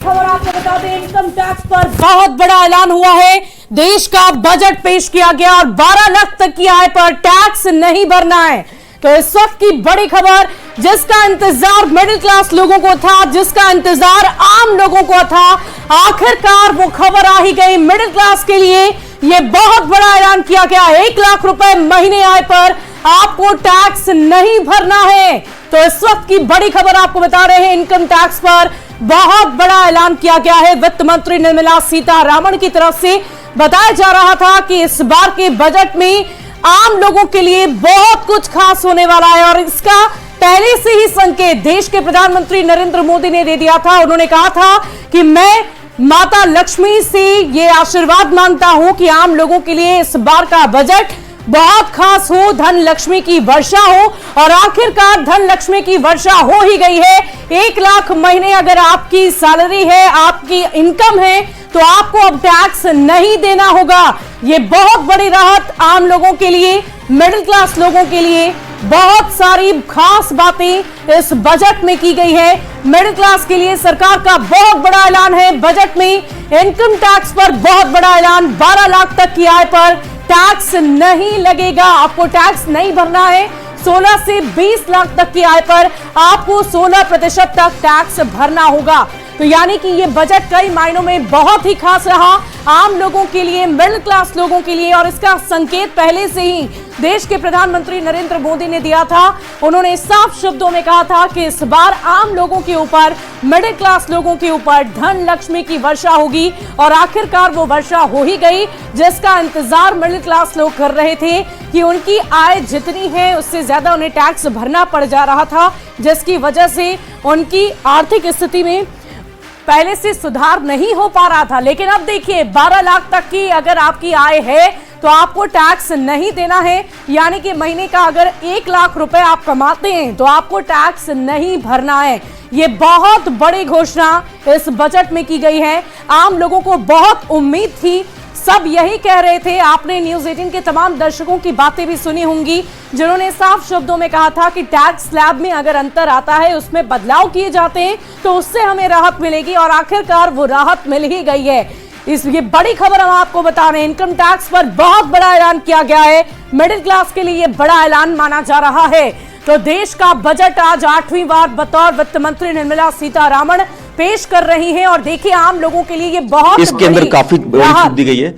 खबर आपको बता दें, इनकम टैक्स पर बहुत बड़ा ऐलान हुआ है। देश का बजट पेश किया गया और 12 लाख तक की आय पर टैक्स नहीं भरना है। तो इस वक्त की बड़ी खबर, जिसका इंतजार मिडिल क्लास लोगों को था, जिसका इंतजार आम लोगों को था, आखिरकार वो खबर आ ही गई। मिडिल क्लास के लिए ये बहुत बड़ा ऐलान किया गया। 1 लाख रुपए महीने आय पर आपको टैक्स नहीं भरना है। तो इस वक्त की बड़ी खबर आपको बता रहे हैं, इनकम टैक्स पर बहुत बड़ा ऐलान किया गया है। वित्त मंत्री निर्मला सीतारमण की तरफ से बताया जा रहा था कि इस बार के बजट में आम लोगों के लिए बहुत कुछ खास होने वाला है और इसका पहले से ही संकेत देश के प्रधानमंत्री नरेंद्र मोदी ने दे दिया था। उन्होंने कहा था कि मैं माता लक्ष्मी से ये आशीर्वाद मांगता हूं कि आम लोगों के लिए इस बार का बजट बहुत खास हो, धन लक्ष्मी की वर्षा हो। और आखिरकार धन लक्ष्मी की वर्षा हो ही गई है। 1 लाख महीने अगर आपकी सैलरी है, आपकी इनकम है, तो आपको अब टैक्स नहीं देना होगा। ये बहुत बड़ी राहत आम लोगों के लिए, मिडिल क्लास लोगों के लिए। बहुत सारी खास बातें इस बजट में की गई है। मिडिल क्लास के लिए सरकार का बहुत बड़ा ऐलान है। बजट में इनकम टैक्स पर बहुत बड़ा ऐलान। 12 लाख तक की आय पर टैक्स नहीं लगेगा, आपको टैक्स नहीं भरना है। 16 से 20 लाख तक की आय पर आपको 16% तक टैक्स भरना होगा। तो यानी कि ये बजट कई मायनों में बहुत ही खास रहा आम लोगों के लिए, मिडिल क्लास लोगों के लिए। और इसका संकेत पहले से ही देश के प्रधानमंत्री नरेंद्र मोदी ने दिया था। उन्होंने साफ शब्दों में कहा था कि इस बार आम लोगों के ऊपर, मिडिल क्लास लोगों के ऊपर धन लक्ष्मी की वर्षा होगी। और आखिरकार वो वर्षा हो ही गई, जिसका इंतजार मिडिल क्लास लोग कर रहे थे कि उनकी आय जितनी है उससे ज्यादा उन्हें टैक्स भरना पड़ जा रहा था, जिसकी वजह से उनकी आर्थिक स्थिति में पहले से सुधार नहीं हो पा रहा था। लेकिन अब देखिए, 12 लाख तक की अगर आपकी आय है तो आपको टैक्स नहीं देना है। यानी कि महीने का अगर 1 लाख रुपए आप कमाते हैं तो आपको टैक्स नहीं भरना है। ये बहुत बड़ी घोषणा इस बजट में की गई है। आम लोगों को बहुत उम्मीद थी, सब यही कह रहे थे। आपने न्यूज़ 18 के तमाम दर्शकों की बातें भी सुनी होंगी, जिन्होंने साफ शब्दों में कहा था कि टैक्स स्लैब में अगर अंतर आता है, उसमें बदलाव किए जाते हैं, तो उससे हमें राहत मिलेगी। और आखिरकार वो राहत मिल ही गई है। ये बड़ी खबर हम आपको बता रहे हैं, इनकम टैक्स पर बहुत बड़ा ऐलान किया गया है। मिडिल क्लास के लिए बड़ा ऐलान माना जा रहा है। तो देश का बजट आज 8वीं बार बतौर वित्त मंत्री निर्मला सीतारमण पेश कर रही हैं। और देखिए, आम लोगों के लिए ये बहुत इसके अंदर काफी दी गई है।